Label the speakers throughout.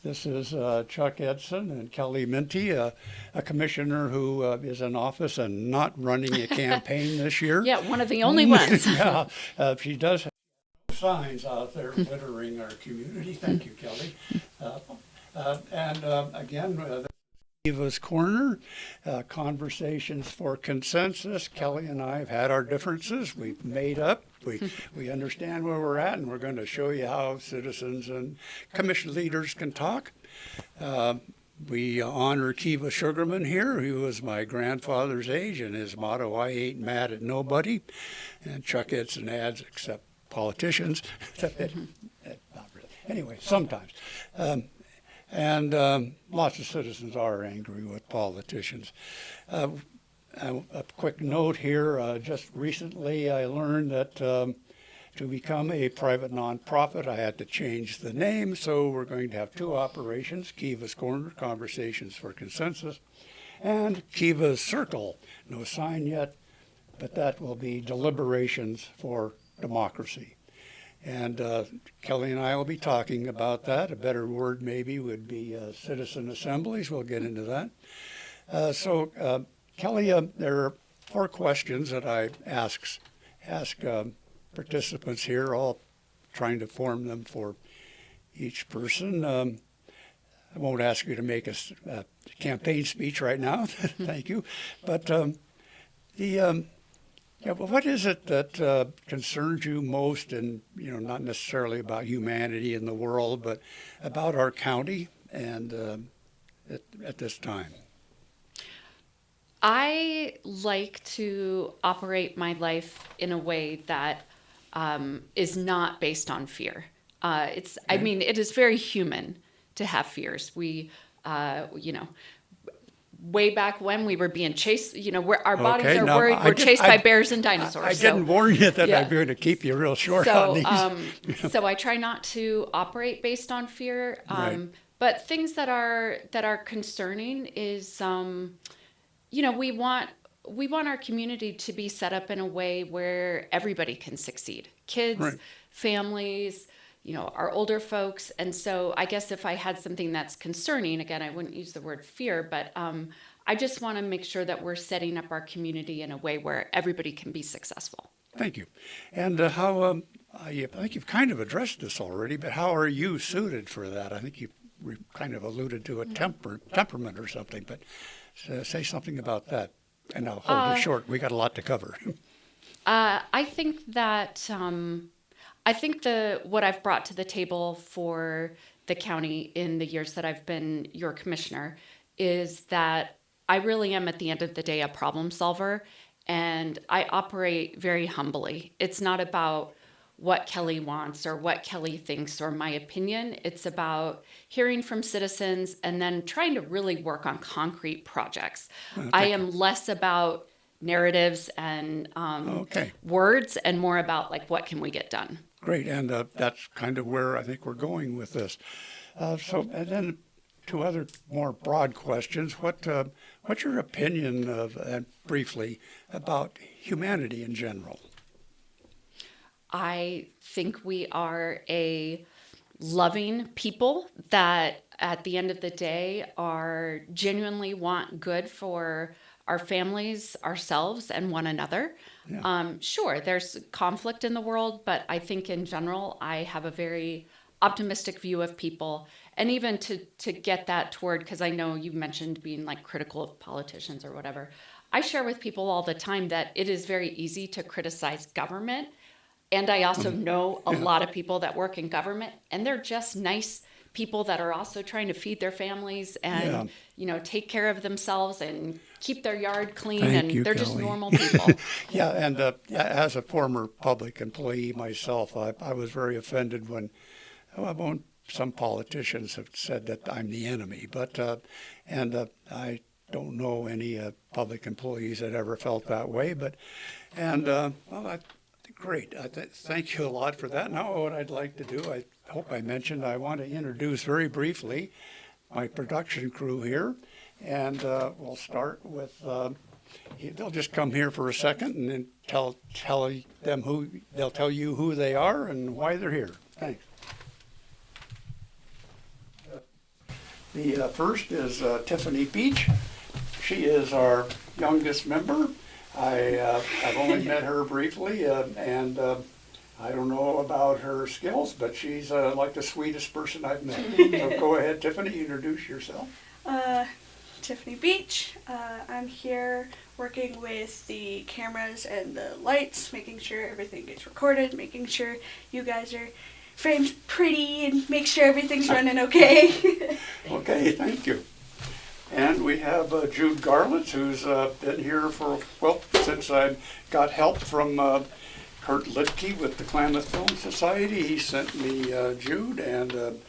Speaker 1: This is Chuck Edson and Kelley Minty, a commissioner who is in office and not running a campaign this year.
Speaker 2: Yeah, one of the only ones.
Speaker 1: Yeah, she does have signs out there littering our community. Thank you, Kelley. Again, Kiva's Corner, conversations for consensus. Kelley and I have had our differences. We've made up. We understand where we're at, and we're going to show you how citizens and commission leaders can talk. We honor Kiva Sugarman here, who was my grandfather's age, and his motto, I ain't mad at nobody. And Chuck Edson adds, except politicians. Not really. Anyway, sometimes. Lots of citizens are angry with politicians. A quick note here, just recently I learned that to become a private nonprofit I had to change the name, so we're going to have two operations, Kiva's Corner, Conversations for Consensus, and Kiva's Circle, no sign yet, but that will be Deliberations for Democracy. And Kelley and I will be talking about that. A better word maybe would be citizen assemblies. We'll get into that. Kelley, there are 4 questions that I ask participants here, all trying to form them for each person. I won't ask you to make a campaign speech right now. Thank you. But what is it that concerns you most, and not necessarily about humanity in the world, but about our county and at this time?
Speaker 2: I like to operate my life in a way that is not based on fear. I mean, it is very human to have fears. We, way back when we were being chased, our bodies are worried. We're chased by bears and dinosaurs.
Speaker 1: I didn't warn you that I'm going to keep you real short on these.
Speaker 2: So I try not to operate based on fear.
Speaker 1: Right.
Speaker 2: But things that are concerning is, we want our community to be set up in a way where everybody can succeed. Kids,
Speaker 1: right.
Speaker 2: Families, our older folks. And so I guess if I had something that's concerning, again, I wouldn't use the word fear, but I just want to make sure that we're setting up our community in a way where everybody can be successful.
Speaker 1: Thank you. And how, I think you've kind of addressed this already, but how are you suited for that? I think you kind of alluded to a temperament or something, but say something about that. And I'll hold you short. We got a lot to cover.
Speaker 2: I think that what I've brought to the table for the county in the years that I've been your commissioner is that I really am, at the end of the day, a problem solver, and I operate very humbly. It's not about what Kelley wants or what Kelley thinks or my opinion. It's about hearing from citizens and then trying to really work on concrete projects. I am less about narratives and words and more about what can we get done.
Speaker 1: Great, and that's kind of where I think we're going with this. And then 2 other more broad questions. What's your opinion of, briefly, about humanity in general?
Speaker 2: I think we are a loving people that at the end of the day are genuinely want good for our families, ourselves, and one another. Yeah. Sure, there's conflict in the world, but I think in general, I have a very optimistic view of people. And even to get that toward, because I know you mentioned being critical of politicians or whatever, I share with people all the time that it is very easy to criticize government. And I also know a lot of people that work in government, and they're just nice people that are also trying to feed their families and, take care of themselves and keep their yard clean.
Speaker 1: Thank you,
Speaker 2: they're
Speaker 1: Kelley.
Speaker 2: Just normal people.
Speaker 1: Yeah, and as a former public employee myself, I was very offended when some politicians have said that I'm the enemy, but I don't know any public employees that ever felt that way. Great. Thank you a lot for that. Now what I'd like to do, I hope I mentioned, I want to introduce very briefly my production crew here. And we'll start with, they'll just come here for a second and then tell them they'll tell you who they are and why they're here. Thanks. The first is Tiffany Beach. She is our youngest member. I've only met her briefly, and I don't know about her skills, but she's like the sweetest person I've met. So go ahead, Tiffany, introduce yourself.
Speaker 3: Tiffany Beach. I'm here working with the cameras and the lights, making sure everything gets recorded, making sure you guys are framed pretty and make sure everything's running okay.
Speaker 1: Okay, thank you. And we have Jude Garlitz, who's been here for, well, since I got help from Kurt Litke with the Klamath Film Society. He sent me Jude and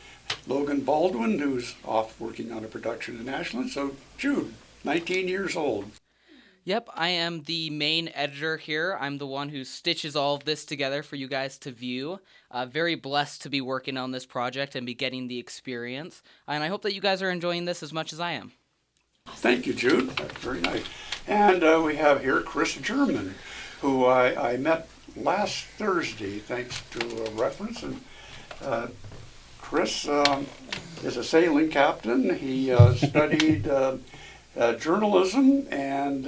Speaker 1: Logan Baldwin, who's off working on a production in Ashland. So Jude, 19 years old.
Speaker 4: Yep, I am the main editor here. I'm the one who stitches all of this together for you guys to view. Very blessed to be working on this project and be getting the experience. And I hope that you guys are enjoying this as much as I am.
Speaker 1: Thank you, Jude. That's very nice. And we have here Chris German, who I met last Thursday, thanks to a reference. And Chris is a sailing captain. He studied journalism and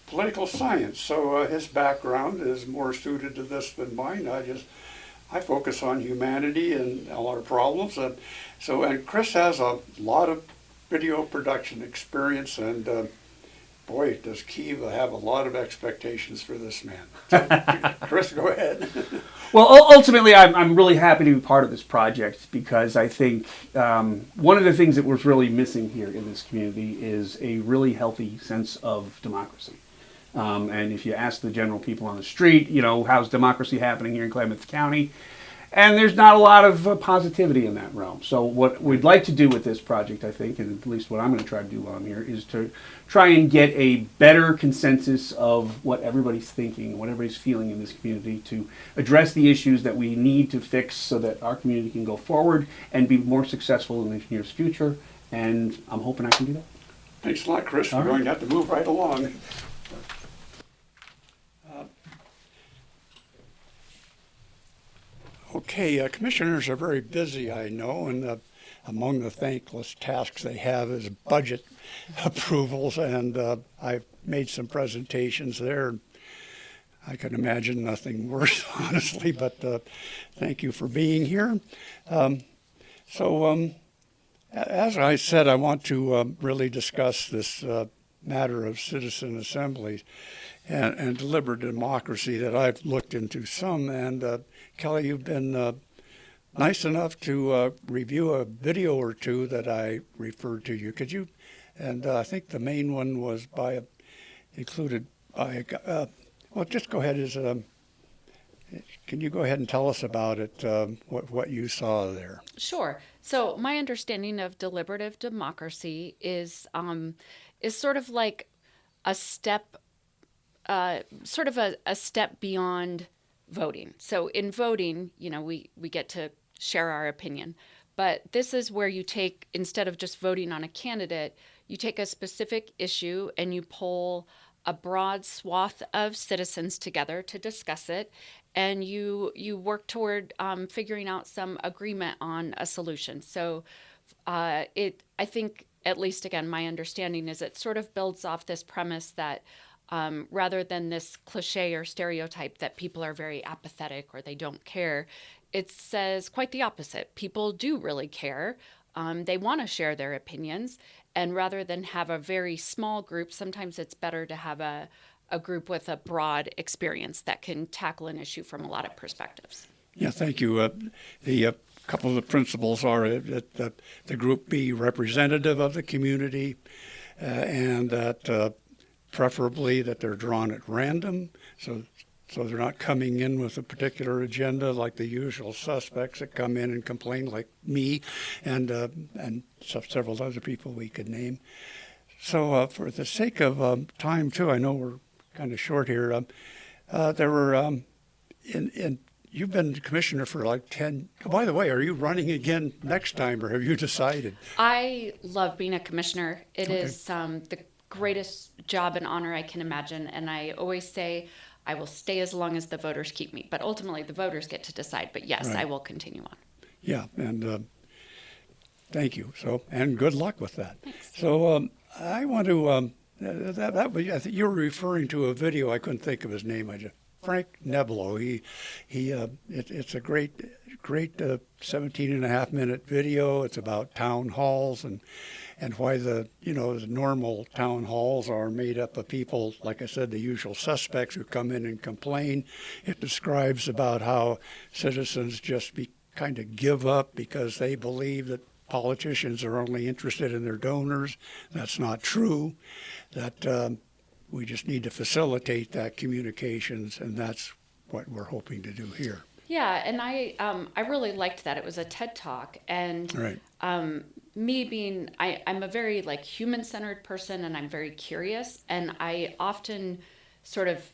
Speaker 1: political science. So his background is more suited to this than mine. I focus on humanity and all our problems. And Chris has a lot of video production experience, and boy, does Kiva have a lot of expectations for this man. So, Chris, go ahead.
Speaker 5: Well, ultimately, I'm really happy to be part of this project because I think one of the things that was really missing here in this community is a really healthy sense of democracy. And if you ask the general people on the street, you know, how's democracy happening here in Klamath County? And there's not a lot of positivity in that realm. So what we'd like to do with this project, I think, and at least what I'm going to try to do while I'm here, is to try and get a better consensus of what everybody's thinking, what everybody's feeling in this community, to address the issues that we need to fix so that our community can go forward and be more successful in the near future. And I'm hoping I can do that.
Speaker 1: Thanks a lot, Chris. We're
Speaker 5: All right.
Speaker 1: going to have to move right along. Okay, commissioners are very busy, I know, and among the thankless tasks they have is budget approvals, and I've made some presentations there. I can imagine nothing worse, honestly, but thank you for being here. As I said, I want to really discuss this matter of citizen assemblies and deliberative democracy that I've looked into some. And Kelley, you've been nice enough to review a video or two that I referred to you. Could you? And I think the main one was included by. Well, just go ahead. Can you go ahead and tell us about it? What you saw there?
Speaker 2: Sure. So my understanding of deliberative democracy is sort of like a step, sort of a step beyond voting. So in voting, you know, we get to share our opinion, but this is where you take, instead of just voting on a candidate, you take a specific issue and you poll a broad swath of citizens together to discuss it, and you work toward figuring out some agreement on a solution. So I think, at least again, my understanding is it sort of builds off this premise that rather than this cliche or stereotype that people are very apathetic or they don't care, it says quite the opposite. People do really care. They want to share their opinions. And rather than have a very small group, sometimes it's better to have a group with a broad experience that can tackle an issue from a lot of perspectives.
Speaker 1: Yeah, thank you. The couple of the principles are that the group be representative of the community, and that preferably that they're drawn at random, so they're not coming in with a particular agenda like the usual suspects that come in and complain, like me and several other people we could name. So for the sake of time too, I know we're kind of short here. There were you've been commissioner for like 10. By the way, are you running again next time, or have you decided?
Speaker 2: I love being a commissioner. It
Speaker 1: Okay.
Speaker 2: is the greatest job and honor I can imagine. And I always say I will stay as long as the voters keep me. But ultimately, the voters get to decide. But yes,
Speaker 1: Right.
Speaker 2: I will continue on.
Speaker 1: Yeah, and Thank you. So, and good luck with that. So, I want to, that was, I think you were referring to a video. I couldn't think of his name. Frank Neblo. It's a great 17 and a half minute video. It's about town halls and why the normal town halls are made up of people, like I said, the usual suspects who come in and complain. It describes about how citizens just kind of give up because they believe that politicians are only interested in their donors. That's not true. That we just need to facilitate that communications, and that's what we're hoping to do here.
Speaker 2: Yeah, and I really liked that. It was a TED Talk, and
Speaker 1: Right.
Speaker 2: Me being, I'm a very like human-centered person, and I'm very curious, and I often sort of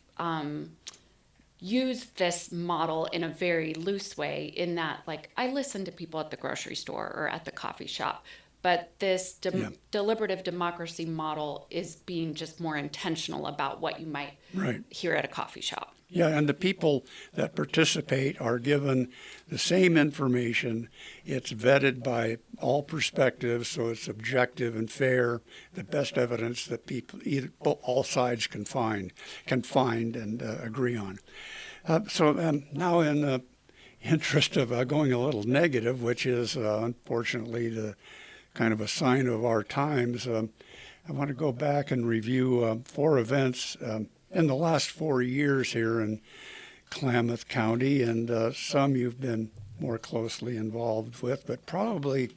Speaker 2: use this model in a very loose way, in that like I listen to people at the grocery store or at the coffee shop, but this deliberative democracy model is being just more intentional about what you might
Speaker 1: Right.
Speaker 2: hear at a coffee shop.
Speaker 1: Yeah, and the people that participate are given the same information. It's vetted by all perspectives, so it's objective and fair. The best evidence that all sides can find and agree on. So now, in the interest of going a little negative, which is unfortunately the kind of a sign of our times, I want to go back and review 4 events in the last 4 years here in Klamath County, and some you've been more closely involved with, but probably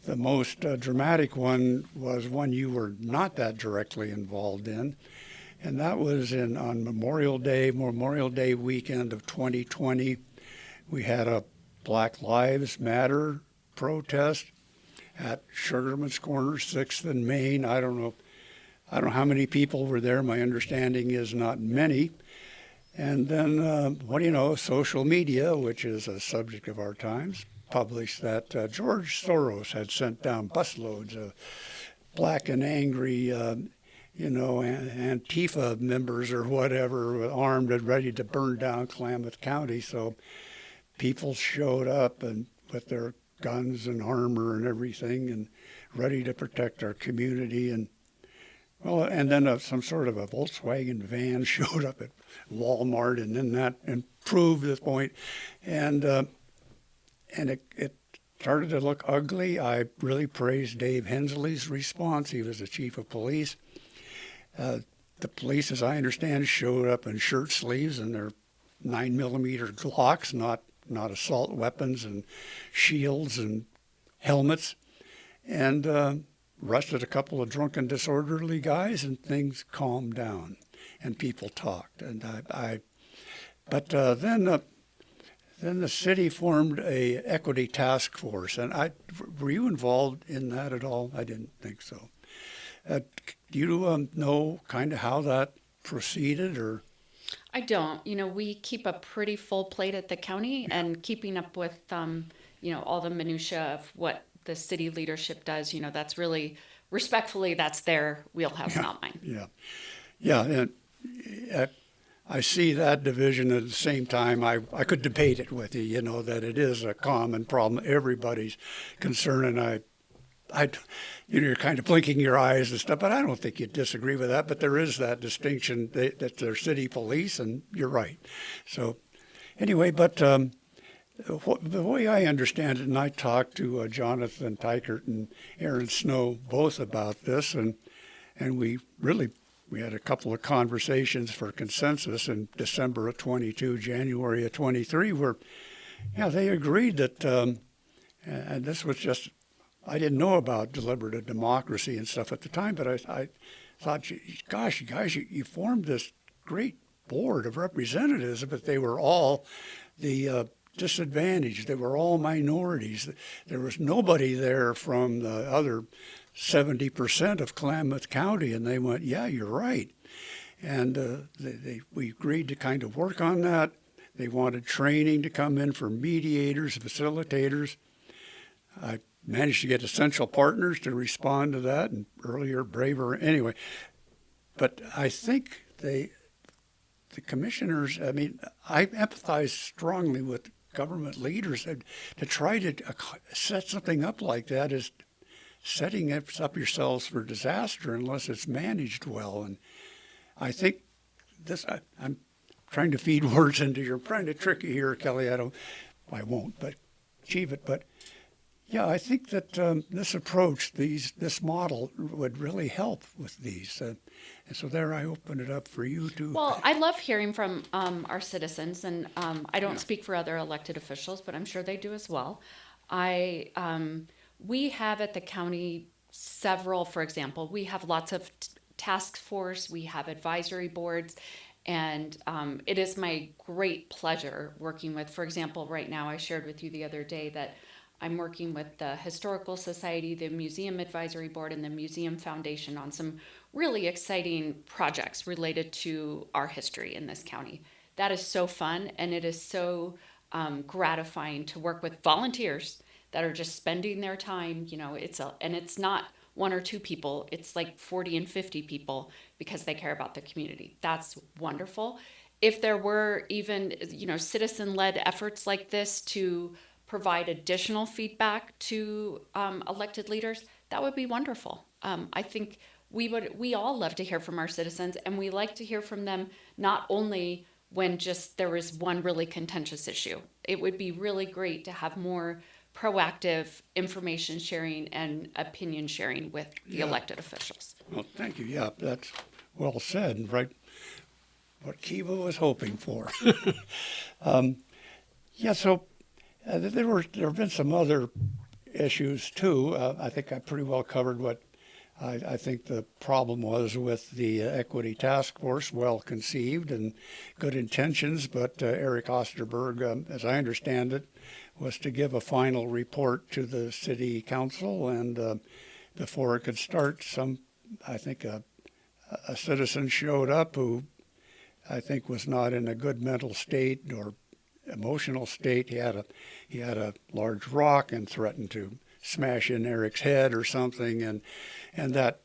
Speaker 1: the most dramatic one was one you were not that directly involved in, and that was on Memorial Day weekend of 2020. We had a Black Lives Matter protest at Sugarman's Corner, 6th and Main. I don't know how many people were there. My understanding is not many. And then, what do you know, social media, which is a subject of our times, published that George Soros had sent down busloads of black and angry, Antifa members or whatever, armed and ready to burn down Klamath County. So people showed up and with their guns and armor and everything and ready to protect our community. And then some sort of a Volkswagen van showed up at Walmart, and then that improved the point. And it started to look ugly. I really praise Dave Hensley's response. He was the chief of police. The police, as I understand, showed up in shirt sleeves and their 9mm Glocks, not assault weapons, and shields and helmets, and arrested a couple of drunken, disorderly guys, and things calmed down, and people talked. And then the city formed a equity task force, and were you involved in that at all? I didn't think so. Do you know kind of how that proceeded, or?
Speaker 2: I don't. We keep a pretty full plate at the county, and keeping up with, all the minutia of what the city leadership does, that's really, respectfully, that's their wheelhouse, not mine.
Speaker 1: Yeah, and I see that division. At the same time, I could debate it with you, that it is a common problem. Everybody's concerned, and you're kind of blinking your eyes and stuff, but I don't think you disagree with that. But there is that distinction that they're city police, and you're right. So anyway, but the way I understand it, and I talked to Jonathan Teichert and Aaron Snow both about this, and we had a couple of conversations for consensus in December of 22, January of 23, where they agreed that, and this was just, I didn't know about deliberative democracy and stuff at the time, but I thought, gosh, you guys, you formed this great board of representatives, but they were all the disadvantaged. They were all minorities. There was nobody there from the other 70% of Klamath County, and they went, yeah, you're right. And we agreed to kind of work on that. They wanted training to come in for mediators, facilitators. I managed to get Essential Partners to respond to that, and earlier, braver, anyway. But I think the commissioners, I empathize strongly with government leaders to try to set something up like that is setting up yourselves for disaster unless it's managed well. And I think I'm trying to feed words into your, trying to trick you here, Kelley. I won't, but achieve it. But yeah, I think that this approach, this model would really help with these. And so there, I open it up for you to.
Speaker 2: Well, I love hearing from our citizens, and I don't speak for other elected officials, but I'm sure they do as well. We have at the county several, for example, we have lots of task force, we have advisory boards, and it is my great pleasure working with, for example, right now I shared with you the other day that I'm working with the Historical Society, the Museum Advisory Board, and the Museum Foundation on some really exciting projects related to our history in this county. That is so fun, and it is so gratifying to work with volunteers that are just spending their time. And it's not one or two people, it's like 40 and 50 people because they care about the community. That's wonderful. If there were even, citizen-led efforts like this to provide additional feedback to elected leaders, that would be wonderful. I think we all love to hear from our citizens, and we like to hear from them not only when just there is one really contentious issue. It would be really great to have more proactive information sharing and opinion sharing with the elected officials.
Speaker 1: Well, thank you. Yeah, that's well said, and right what Kiva was hoping for. So there have been some other issues too. I think I pretty well covered what I think the problem was with the equity task force. Well conceived and good intentions, but Eric Osterberg, as I understand it, was to give a final report to the city council, and before it could start, I think a citizen showed up who I think was not in a good mental state or emotional state. He had a large rock and threatened to smash in Eric's head or something, and that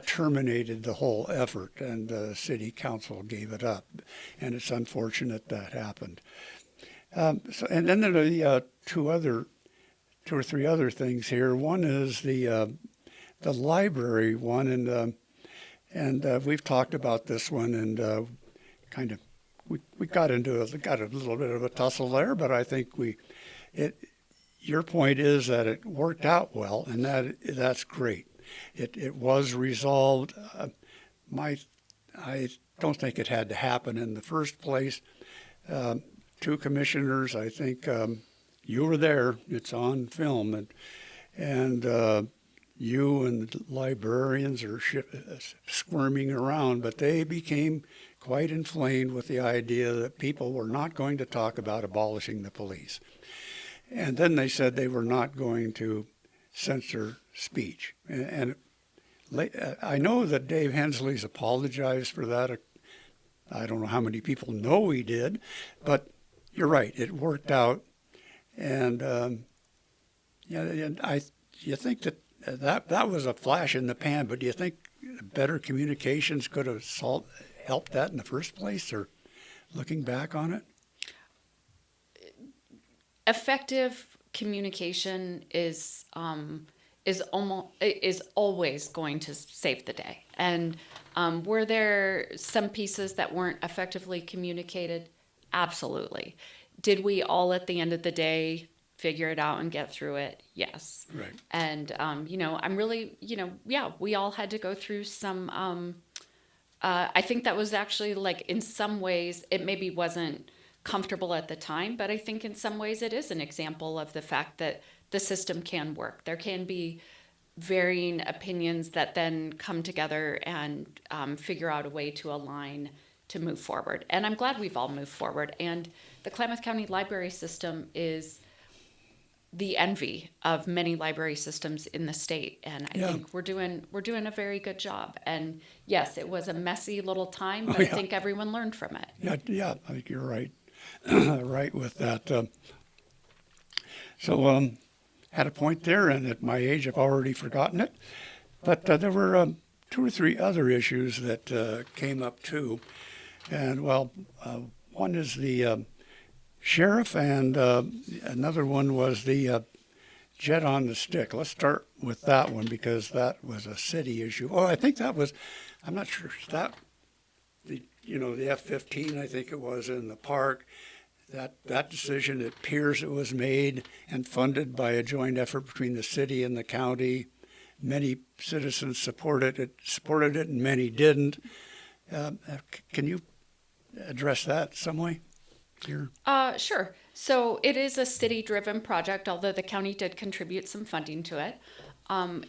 Speaker 1: terminated the whole effort, and the city council gave it up, and it's unfortunate that happened. And then there are two or three other things here. One is the library one, and we've talked about this one, and we got a little bit of a tussle there, but I think your point is that it worked out well, and that's great. It was resolved. I don't think it had to happen in the first place. Two commissioners, I think you were there. It's on film, and you and the librarians are squirming around, but they became quite inflamed with the idea that people were not going to talk about abolishing the police. And then they said they were not going to censor speech. And I know that Dave Hensley's apologized for that. I don't know how many people know he did, but you're right, it worked out. And you think that was a flash in the pan, but do you think better communications could have helped that in the first place, or looking back on it?
Speaker 2: Effective communication is always going to save the day. And were there some pieces that weren't effectively communicated? Absolutely. Did we all at the end of the day figure it out and get through it? Yes.
Speaker 1: Right.
Speaker 2: And I'm really, we all had to go through some. I think that was actually, like, in some ways it maybe wasn't comfortable at the time, but I think in some ways it is an example of the fact that the system can work. There can be varying opinions that then come together and figure out a way to align to move forward. And I'm glad we've all moved forward. And the Klamath County library system is the envy of many library systems in the state. And I think we're doing a very good job. And yes, it was a messy little time, but I think everyone learned from it.
Speaker 1: Yeah, I think you're right. Right with that. So had a point there, and at my age, I've already forgotten it. But there were two or three other issues that came up too. And one is the sheriff, and another one was the jet on the stick. Let's start with that one because that was a city issue. Oh, I think that was, I'm not sure, that, the F-15, I think it was in the park. That decision, it appears it was made and funded by a joint effort between the city and the county. Many citizens supported it, and many didn't. Can you address that some way here?
Speaker 2: Sure. So it is a city-driven project, although the county did contribute some funding to it.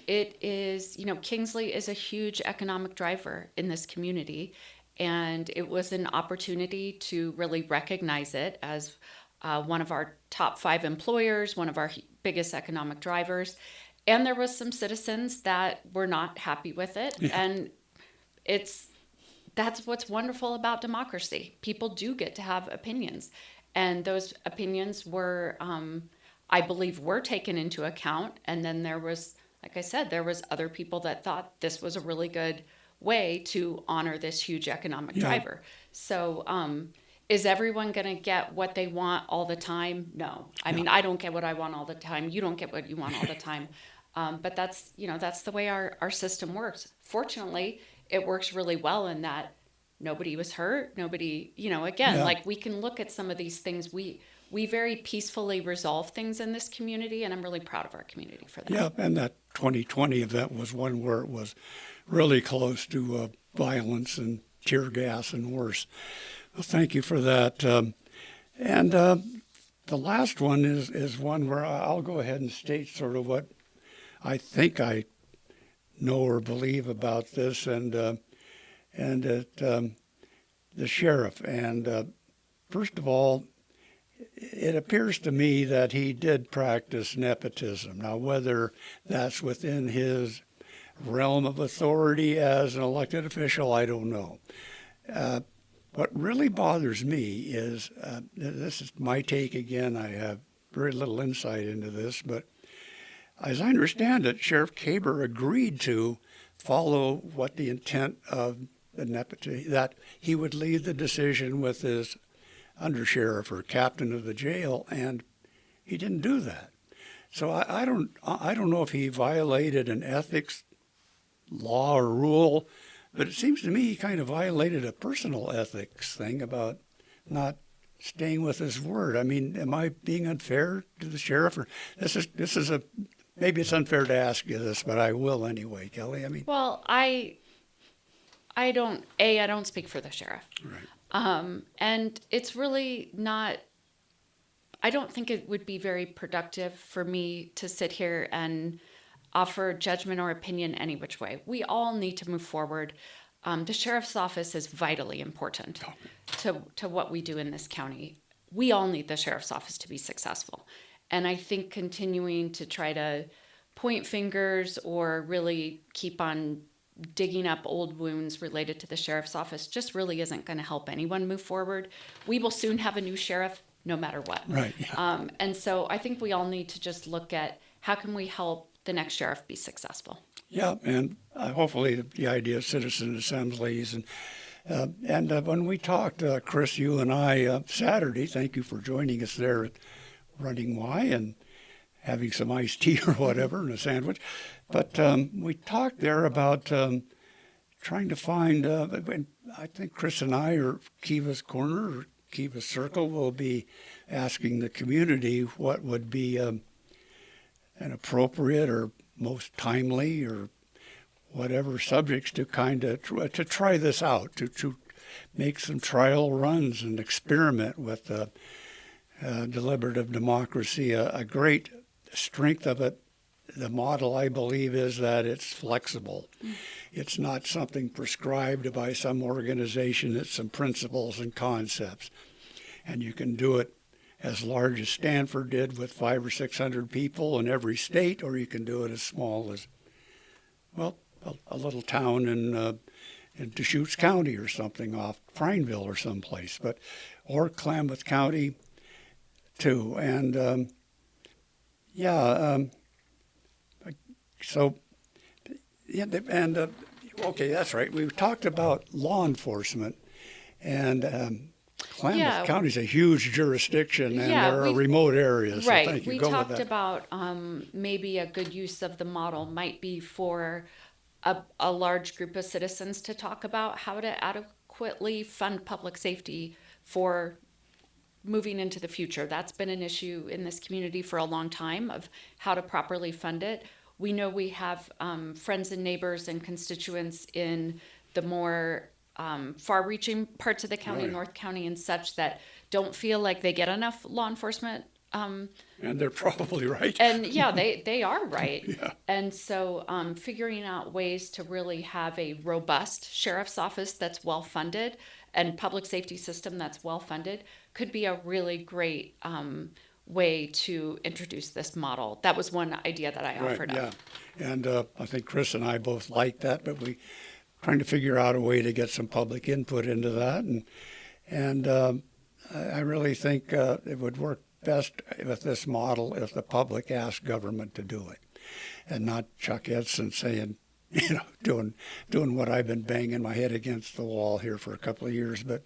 Speaker 2: It is, Kingsley is a huge economic driver in this community, and it was an opportunity to really recognize it as one of our top 5 employers, one of our biggest economic drivers. And there was some citizens that were not happy with it. Yeah. And that's what's wonderful about democracy. People do get to have opinions. And those opinions were, I believe, were taken into account. And then there was, like I said, there was other people that thought this was a really good way to honor this huge economic driver. So is everyone going to get what they want all the time? No. I mean, I don't get what I want all the time. You don't get what you want all the time. But that's the way our system works. Fortunately, it works really well in that nobody was hurt. Nobody, like we can look at some of these things. We very peacefully resolve things in this community, and I'm really proud of our community for that.
Speaker 1: Yeah, and that 2020 event was one where it was really close to violence and tear gas and worse. Well, thank you for that. And the last one is one where I'll go ahead and state sort of what I think I know or believe about this, and the sheriff. And first of all, it appears to me that he did practice nepotism. Now, whether that's within his realm of authority as an elected official, I don't know. What really bothers me is, this is my take again, I have very little insight into this, but as I understand it, Sheriff Kaber agreed to follow what the intent of the nepotism, that he would leave the decision with his undersheriff or captain of the jail, and he didn't do that. So I don't know if he violated an ethics law or rule, but it seems to me he kind of violated a personal ethics thing about not staying with his word. I mean, am I being unfair to the sheriff? Or this is a maybe it's unfair to ask you this, but I will anyway, Kelley. I mean,
Speaker 2: well, I don't speak for the sheriff.
Speaker 1: Right.
Speaker 2: And it's really not, I don't think it would be very productive for me to sit here and offer judgment or opinion any which way. We all need to move forward. The sheriff's office is vitally important to what we do in this county. We all need the sheriff's office to be successful. And I think continuing to try to point fingers or really keep on digging up old wounds related to the sheriff's office just really isn't going to help anyone move forward. We will soon have a new sheriff no matter what.
Speaker 1: Right. Yeah.
Speaker 2: And so I think we all need to just look at how can we help the next sheriff be successful.
Speaker 1: Yeah, and hopefully the idea of citizen assemblies and when we talked, Chris, you and I Saturday, thank you for joining us there at Running Y and having some iced tea or whatever and a sandwich. But we talked there about trying to find, I think Chris and I, or Kiva's Corner, or Kiva's Circle, will be asking the community what would be an appropriate or most timely or whatever subjects to kind of to try this out, to make some trial runs and experiment with deliberative democracy. A great strength of it, the model, I believe, is that it's flexible. It's not something prescribed by some organization. It's some principles and concepts. And you can do it as large as Stanford did with 500 or 600 people in every state, or you can do it as small as, well, a little town in Deschutes County or something off Prineville or someplace, or Klamath County too. And okay, that's right. We've talked about law enforcement, and Klamath
Speaker 2: Yeah.
Speaker 1: County's a huge jurisdiction, and
Speaker 2: Yeah,
Speaker 1: there are
Speaker 2: we-
Speaker 1: remote areas. So
Speaker 2: Right.
Speaker 1: thank you.
Speaker 2: We
Speaker 1: Go with
Speaker 2: talked
Speaker 1: that.
Speaker 2: about maybe a good use of the model might be for a large group of citizens to talk about how to adequately fund public safety for moving into the future. That's been an issue in this community for a long time of how to properly fund it. We know we have friends and neighbors and constituents in the more far-reaching parts of the county,
Speaker 1: Right.
Speaker 2: North County and such, that don't feel like they get enough law enforcement.
Speaker 1: And they're probably right.
Speaker 2: And yeah, they are right.
Speaker 1: Yeah.
Speaker 2: And so figuring out ways to really have a robust sheriff's office that's well-funded and public safety system that's well-funded could be a really great way to introduce this model. That was one idea that I
Speaker 1: Right,
Speaker 2: offered
Speaker 1: yeah.
Speaker 2: up.
Speaker 1: And I think Chris and I both like that, but we trying to figure out a way to get some public input into that. And I really think it would work best with this model if the public asked government to do it, and not Chuck Edson saying, doing what I've been banging my head against the wall here for a couple of years. But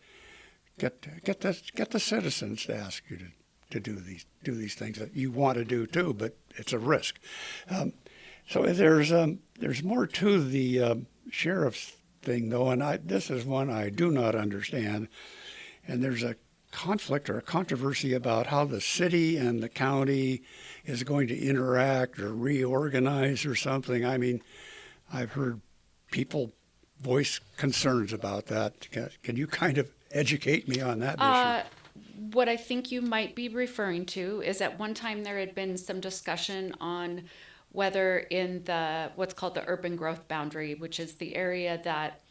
Speaker 1: get the citizens to ask you to do these things that you want to do too, but it's a risk. So there's more to the sheriff's thing though, and this is one I do not understand. And there's a conflict or a controversy about how the city and the county is going to interact or reorganize or something. I mean, I've heard people voice concerns about that. Can you kind of educate me on that issue?
Speaker 2: What I think you might be referring to is at one time there had been some discussion on whether in what's called the urban growth boundary, which is the area that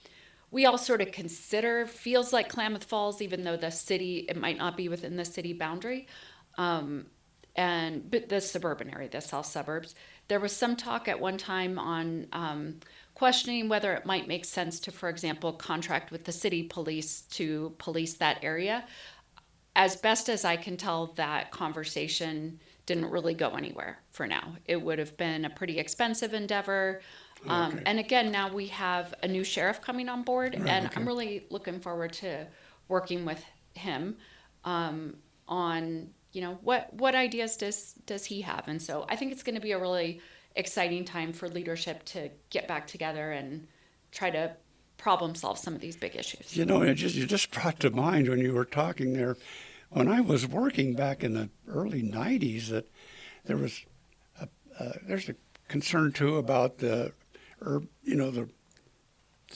Speaker 2: we all sort of consider feels like Klamath Falls, even though it might not be within the city boundary, but the suburban area, the south suburbs. There was some talk at one time on questioning whether it might make sense to, for example, contract with the city police to police that area. As best as I can tell, that conversation didn't really go anywhere for now. It would have been a pretty expensive endeavor.
Speaker 1: Okay.
Speaker 2: And again, now we have a new sheriff coming on board, and
Speaker 1: okay.
Speaker 2: I'm really looking forward to working with him on what ideas does he have. And so I think it's going to be a really exciting time for leadership to get back together and try to problem solve some of these big issues.
Speaker 1: You just brought to mind when you were talking there, when I was working back in the early '90s, that there's a concern too about the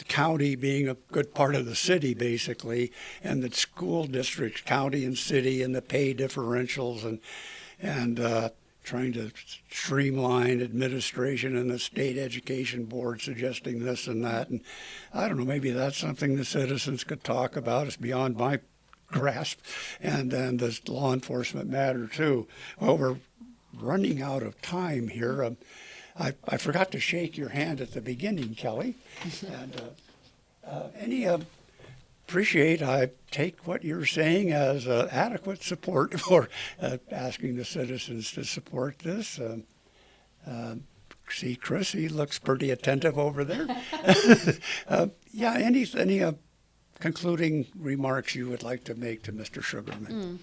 Speaker 1: county being a good part of the city, basically, and the school districts, county and city, and the pay differentials, and trying to streamline administration, and the state education board suggesting this and that. And I don't know, maybe that's something the citizens could talk about. It's beyond my grasp, and this law enforcement matter too. Well, we're running out of time here. I forgot to shake your hand at the beginning, Kelley. And I take what you're saying as adequate support for asking the citizens to support this. See, Chris, he looks pretty attentive over there. Any concluding remarks you would like to make to Mr. Sugarman?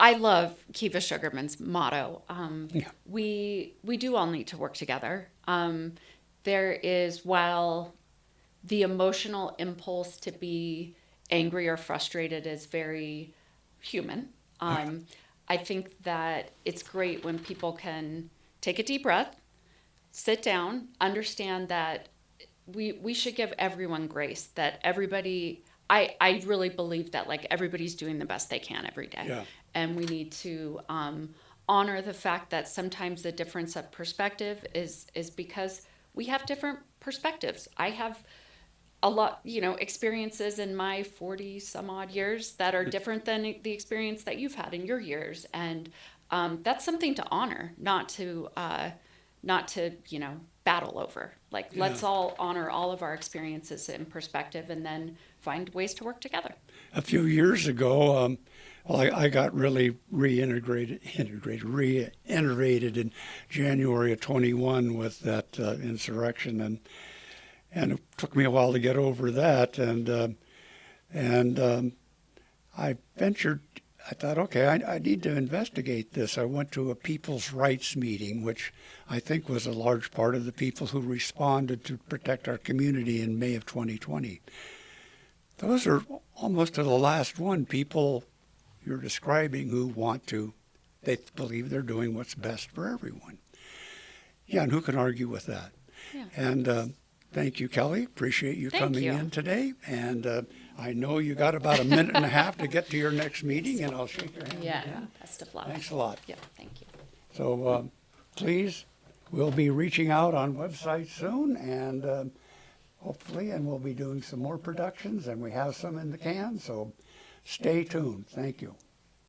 Speaker 2: I love Kiva Sugarman's motto.
Speaker 1: Yeah.
Speaker 2: We do all need to work together. There is, while the emotional impulse to be angry or frustrated is very human, I think that it's great when people can take a deep breath, sit down, understand that we should give everyone grace, that everybody, I really believe that like everybody's doing the best they can every day.
Speaker 1: Yeah.
Speaker 2: And we need to honor the fact that sometimes the difference of perspective is because we have different perspectives. I have a lot, experiences in my 40 some odd years that are different than the experience that you've had in your years. And that's something to honor, not to battle over. Like, let's all honor all of our experiences and perspective and then find ways to work together.
Speaker 1: A few years ago, I got really reintegrated in January of 21 with that insurrection, and it took me a while to get over that. And And I thought, okay, I need to investigate this. I went to a people's rights meeting, which I think was a large part of the people who responded to protect our community in May of 2020. Those are almost to the last one, people you're describing who they believe they're doing what's best for everyone. Yeah, and who can argue with that?
Speaker 2: Yeah.
Speaker 1: And thank you, Kelley. Appreciate you
Speaker 2: Thank
Speaker 1: coming
Speaker 2: you.
Speaker 1: in today. And I know you got about a minute and a half to get to your next meeting, and I'll shake your hand
Speaker 2: Yeah,
Speaker 1: again.
Speaker 2: best of luck.
Speaker 1: Thanks a lot.
Speaker 2: Yeah, thank you.
Speaker 1: So please, we'll be reaching out on websites soon, and hopefully, and we'll be doing some more productions, and we have some in the can, so stay tuned. Thank you.